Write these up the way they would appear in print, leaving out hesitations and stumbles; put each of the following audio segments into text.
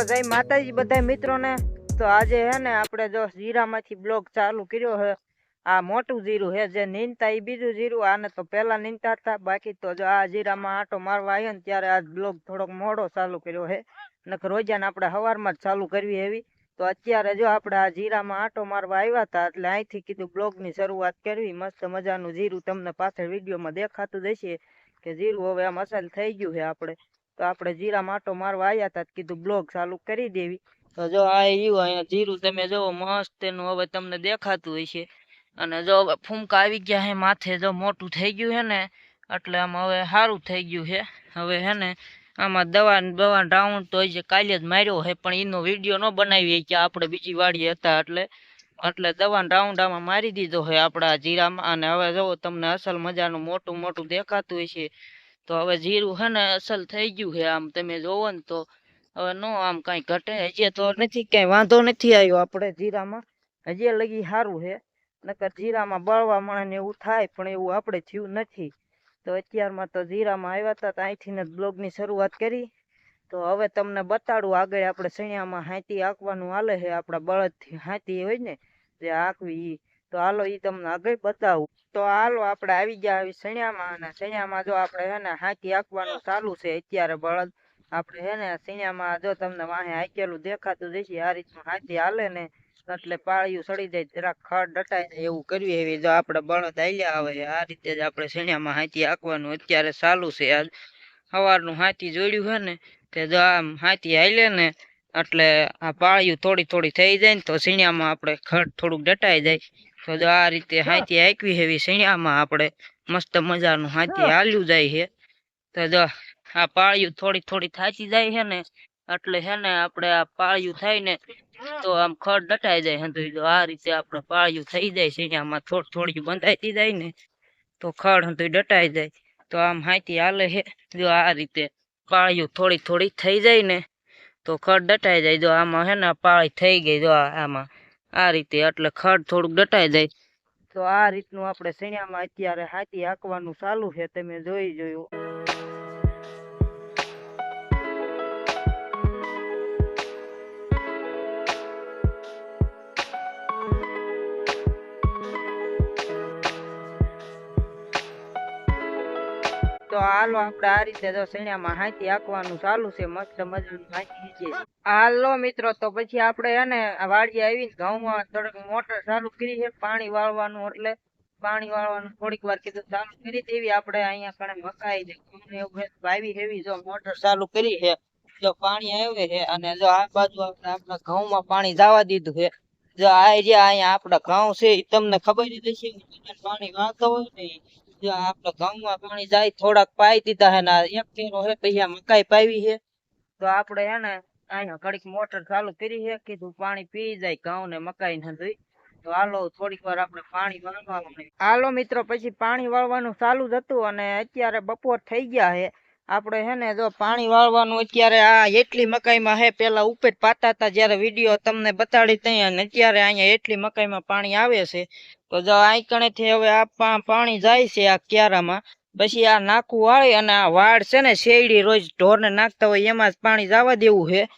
જય માતાજી બધા મિત્રોને। તો આજે હે ને આપણે જો જીરામાંથી બ્લોગ ચાલુ કર્યો હે। આ મોટું જીરું હે જે નીંદતા એ બીજું જીરું, આને તો પહેલા નીંદતા હતા, બાકી તો જો આ જીરામાં આટો મારવા આવ્યો ને ત્યારે આ બ્લોગ થોડોક મોડો ચાલુ કર્યો હે, નકર રોજાને આપણે સવારમાં જ ચાલુ કરવી એવી। તો અત્યારે જો આપણે આ જીરામાં આટો મારવા આવ્યા હતા એટલે અહીંથી કીધું બ્લોગની શરૂઆત કરવી। મસ્ત મજાનું જીરું તમને પાછળ વિડીયોમાં દેખાતું જ હશે કે જીરું હવે આમ અસલ થઈ ગયું છે આપણે। તો આપણે જીરા માટો મારવા આવ્યા હતા, કીધું બ્લોગ ચાલુ કરી દેવી। તો જો આ રહ્યું અહીંયા જીરું, તમે જો મસ્ત એનું હવે તમને દેખાતું હશે। અને જો હવે ફૂમકા આવી ગયા હે માથે, જો મોટું થઈ ગયું હે ને એટલે આમ હવે સારું થઈ ગયું છે। હવે હે ને આમાં દવા રાઉન્ડ તો જે કાલે જ માર્યો હે, પણ એનો વિડીયો ન બનાવીએ કે આપણે બીજી વાડીએ હતા એટલે દવાનો રાઉન્ડ આમાં મારી દીધો છે આપણા જીરામાં। અને હવે જો તમને અસલ મજાનું મોટું મોટું દેખાતું હશે। તો હવે જીરું હે ને અસલ થઈ ગયું છે, આમ તમે જોવો ને તો હવે નો આમ કઈ ઘટે, હજી તો નથી કઈ વાંધો નથી આવ્યો આપણે જીરામાં, હજી લગી સારું છે। નકર જીરામાં બળવા મળે ને એવું થાય, પણ એવું આપણે થયું નથી। તો અત્યારમાં તો જીરામાં આવ્યા હતા, અહીંથી જ બ્લોગની શરૂઆત કરી। તો હવે તમને બતાડું આગળ આપણે સણિયામાં હાથી હાંકવાનું હાલે છે, આપણા બળદથી હાથી હોય ને જે હાંકવી ઈ। તો હાલો ઈ તમને આગળ બતાવું। તો હાલો આપણે આવી ગયા આવી સણિયામાં, અને સણિયામાં જો આપણે હે ને હાથી હાંકવાનું ચાલુ છે અત્યારે બળદ આપણે હે ને સણિયામાં જો તમને વાહે હાંકેલું દેખાતું જશે, આ રીતનું હાથી હાલે ને એટલે પાળિયું સડી જાય, જરાક ખડ ડટાઈ જાય એવું કરવી એવી જો આપણે બળદ હાલ્યા આવે છે। આ રીતે જ આપણે સણિયામાં હાથી હાંકવાનું અત્યારે ચાલુ છે। આજ સવારનું હાથી જોડ્યું છે ને કે જો આમ હાથી હાલે ને એટલે આ પાળિયું થોડી થોડી થઈ જાય ને તો સણિયામાં આપણે ખડ થોડુંક ડટાઈ જાય। તો જો આ રીતે હાથી હાંકવી એવી સણિયામાં આપણે મસ્ત મજાનું હાથી હાલ્યું જાય છે। તો જો આ પાળિયું થોડી થોડી થાચી જાય છે ને એટલે છે ને આપણે આ પાળિયું થાય ને તો આમ ખડ ડટાઈ જાય હંધુય। તો આ રીતે આપણે પાળિયું થઈ જાય સણિયામાં થોડી થોડી બંધાતી જાય ને તો ખડ હંધુય ડટાઈ જાય। તો આમ હાથી હાલે છે, જો આ રીતે પાળિયું થોડી થોડી થઈ જાય ને તો ખડ ડટાઈ જાય। જો આમાં હે ને પાળી થઈ ગઈ, જો આમાં આ રીતે એટલે ખડ થોડુંક ડટાઈ જાય। તો આ રીતનું આપણે સણિયામાં અત્યારે હાથી હાંકવાનું ચાલુ છે, તમે જોઈ જોયું। તો હાલો આપણે આ રીતે જો સણિયામાં હાથી હાંકવાનું ચાલુ છે, મસ્ત મજાનું હાથી છે। હાલો મિત્રો, તો પછી આપણે હે ને વાડીએ આવીને ઘઉંમાં થોડીક મોટર ચાલુ કરી છે પાણી વાળવાનું, એટલે પાણી વાળવાનું થોડીક વાર કીધું ચાલુ કરી દેવી। આપણે અહીંયા કણે મકાઈ ને ઘઉં ને એવું વાવી હેવી, જો મોટર ચાલુ કરી છે, જો પાણી આવે છે। અને જો આ બાજુ આપણે આપણા ઘઉંમાં પાણી જવા દીધું છે। જો આ જે અહીંયા આપણા ઘઉં છે એ તમને ખબર જ હશે, પાણી વાળતો હોય ને જો આપણે ઘઉંમાં પાણી જાય થોડાક પાઈ દીધા હે ને એક ફેરો હે પછી મકાઈ પાવી છે। તો આપણે હે ને અહીંયા ઘડીક મોટર ચાલુ કરી છે, કીધું પાણી પી જાય ઘઉં ને મકાઈ ને જોઈ। તો હાલો થોડીક વાર આપણે પાણી વાળવાનું। હાલો મિત્રો, પછી પાણી વાળવાનું ચાલુ જ હતું અને અત્યારે બપોર થઈ ગયા છે। આપણે હે ને જો પાણી વાળવાનું અત્યારે આ એટલી મકાઈમાં હે, પેલા ઉપર પાતા હતા જયારે વિડીયો તમને બતાડી ત્યાં, અત્યારે અહીંયા એટલી મકાઈમાં પાણી આવે છે। તો જો આ કણેથી હવે આ પાણી જાય છે આ ક્યારામાં, પછી આ નાખું વાળી અને આ વાડ છે ને શેરડી રોજ ઢોરને નાખતા હોય એમાં જ પાણી જવા દેવું છે।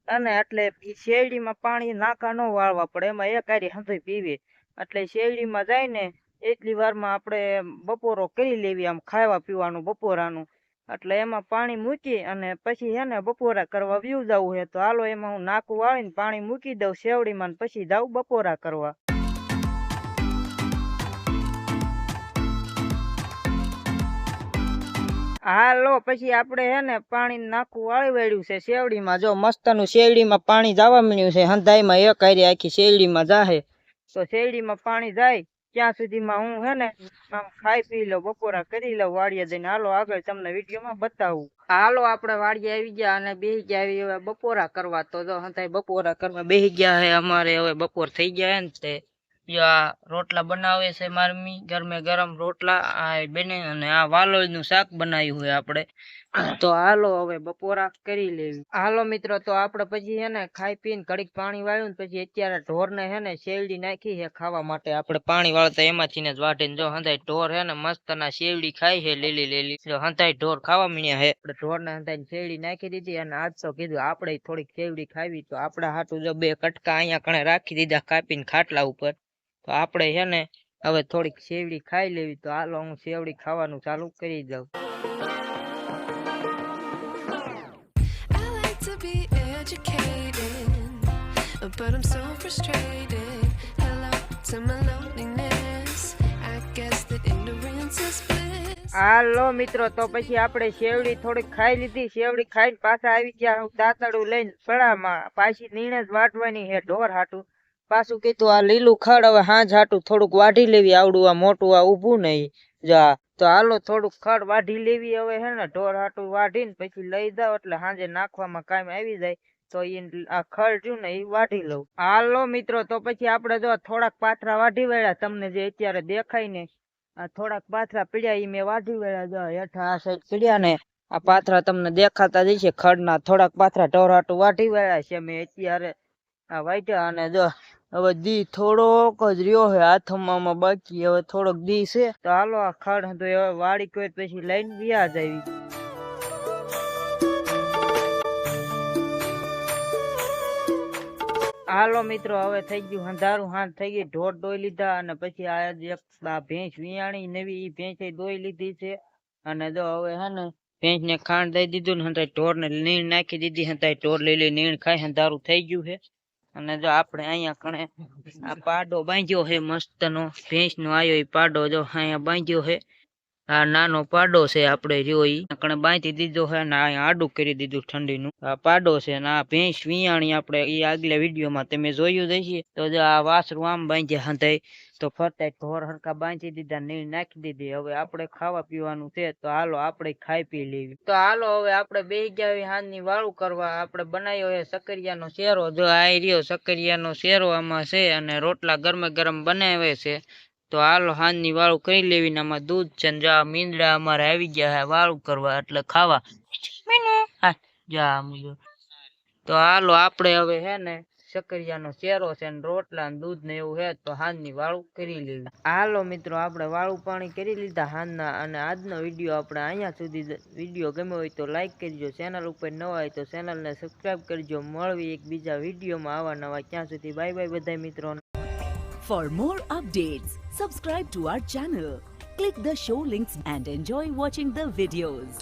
અને એટલે શેરડીમાં પાણી નાકા ન વાળવા પડે, એમાં એક હારી હંધુય પીવી, એટલે શેરડીમાં જાય ને એટલી વારમાં આપણે બપોરો કરી લેવી, આમ ખાવા પીવાનું બપોરાનું, એટલે એમાં પાણી મૂકી અને પછી હે ને બપોરા કરવા વ્યુ જવું છે। તો હાલો એમાં હું નાકું વાળીને પાણી મૂકી દઉં શેવડીમાં, પછી જાઉં બપોરા કરવા। હાલો પછી આપણે હે ને પાણી નાખું વાળી વેડ્યું છે શેવડીમાં, જો મસ્તનું શેરડીમાં પાણી જવા મળ્યું છે, હંધાઈમાં એક હારી આખી શેરડીમાં જાહે। તો શેરડીમાં પાણી જાય ત્યાં સુધીમાં હું હે ને આમ ખાઈ પી લઉં, બપોરા કરી લઉં વાડીએ જઈને। હાલો આગળ તમને વિડીયોમાં બતાવું। હાલો આપણે વાડીએ આવી ગયા અને બેસી ગયા આવી હવે બપોરા કરવા। તો જો હંધાઈ બપોરા કરવા બેસી ગયા હે, અમારે હવે બપોર થઈ ગયા હે ને તે આ રોટલા બનાવે છે મારી મમ્મી, ગરમે ગરમ રોટલા આ બને, અને આ વાલોળનું શાક બનાવ્યું હોય આપણે. તો હાલો હવે બપોરા કરી લેવી. હાલો મિત્રો, તો આપણે પછી હે ને ખાઈ પીને ઘડીક પાણી વાળ્યું ને પછી અત્યારે ઢોરને હે ને શેરડી નાખી છે ખાવા માટે. આપણે પાણી વાળતા એમાંથી ને જ વાટીને જો હંધાઈ ઢોર હે ને મસ્ત ના શેરડી ખાઈ છે લીલી લીલી. જો હંધાઈ ઢોર ખાવા મળ્યા હે. આપણે ઢોરને હંધાઈને શેરડી નાખી દીધી, અને આજ તો કીધું આપણે થોડીક શેરડી ખાવી, તો આપણા હાટું જો 2 કટકા અહીંયા કણે રાખી દીધા કાપીને ખાટલા ઉપર. તો આપણે હે ને હવે થોડીક શેવડી ખાઈ લેવી. તો હાલો હું શેવડી ખાવાનું ચાલુ કરી દઉં. But I'm so frustrated. Hello to my loneliness. I guess that ignorance is bliss. હાલો મિત્રો, તો પછી આપણે શેવડી થોડીક ખાઈ લીધી. શેવડી ખાઈને પાછા આવી ગયા દાંતડું લઈને પડામાં. પાછી નીણે જ વાટવાની હે ઢોર હાટું. પાછું કીધું આ લીલું ખડ હવે હાંજ હાટું થોડુંક વાઢી લેવી. આવડું આ મોટું આ ઊભું નહીં જા. તો હાલો થોડુંક ખડ વાઢી લેવી હવે હે ને ઢોર હાટું વાઢીને પછી લઈ જાવ એટલે સાંજે નાખવામાં કામ આવી જાય. તો આ ખડ રહ્યું ને એ વાઢી લઉં. હાલો મિત્રો, તો પછી આપણે જો થોડાક પાથરા વાઢી વેળ્યા, તમને જે અત્યારે દેખાય ને આ થોડાક પાથરા પીડ્યા એ મેં વાઢી વેળ્યા. જો હેઠા આ સાઈડ પીડ્યા ને આ પાથરા તમને દેખાતા જ છે. ખડના થોડાક પાથરા ઢોર હાટું વાઢી વેળ્યા છે મેં અત્યારે આ વાઢ્યા. અને જો હવે દી થોડોક જ રહ્યો હે હાથમાં બાકી, હવે થોડોક દી છે. તો હાલો આ ખડ હતો હવે વાળી કોઈ પછી લઈને વ્યાજ આવી. હાલો મિત્રો, હવે થઈ ગયું અંધારું, હાંજ થઈ ગઈ. ઢોર દોઈ લીધા અને પછી આ ભેંસ વિયાણી નવી એ ભેંસ દોઈ લીધી છે. અને જો હવે હે ને ભેંસ ને ખાંડ દઈ દીધું ને હંતાઈ ઢોર ને નીણ નાખી દીધી. હંતાઈ ઢોર લીલી નીણ ખાઈ અંધારું થઈ ગયું છે. અને જો આપણે અહીંયા કણે આ પાડો બાંધ્યો છે મસ્ત નો ભેંસ નો આવ્યો એ પાડો જો અહીંયા બાંધ્યો છે. આ નાનો પાડો છે આપણે જોઈ કણે બાંધી દીધો છે ને અહીંયા આડું કરી દીધું ઠંડીનું. આ પાડો છે ને આ ભેંસ વિયાણી આપણે એ આગલા વિડીયોમાં તમે જોયું જ હશે. તો જો આ વાસરું આમ બાંધ્યા હંધાઈ તો ફરતા ઢોર હરખા બાંધી દીધા, નીણ નાખી દીધી. હવે આપણે ખાવા પીવાનું છે તો હાલો આપણે ખાઈ પી લેવી. તો હાલો હવે આપણે બેસી ગયા હાંજની વાળું કરવા. આપણે બનાવ્યો છે સકરિયાનો શેરો. જો આ રહ્યો સકરિયાનો શેરો આમાં છે, અને રોટલા ગરમે ગરમ બનાવે છે. તો હાલો હાંજની વાળું કરી લેવી. આમાં દૂધ છે ને જા મીંદડા અમારે આવી ગયા છે વાળું કરવા એટલે ખાવા. તો હાલો આપણે હવે હે ને સકરિયાનો શેરો છે ને રોટલા ને દૂધ ને એવું હે તો હાંજની વાળું કરી લેવી. હાલો મિત્રો, આપણે વાળું પાણી કરી લીધા હાંજના. અને આજનો વિડીયો આપણે અહીંયા સુધી. વિડીયો ગમ્યો હોય તો લાઈક કરજો, ચેનલ ઉપર નવા હોય તો ચેનલને સબસ્ક્રાઈબ કરજો. મળવી એક બીજા વિડીયોમાં આવા નવા. ત્યાં સુધી બાય બાય બધા મિત્રો. For more updates, subscribe to our channel, click the show links and enjoy watching the videos.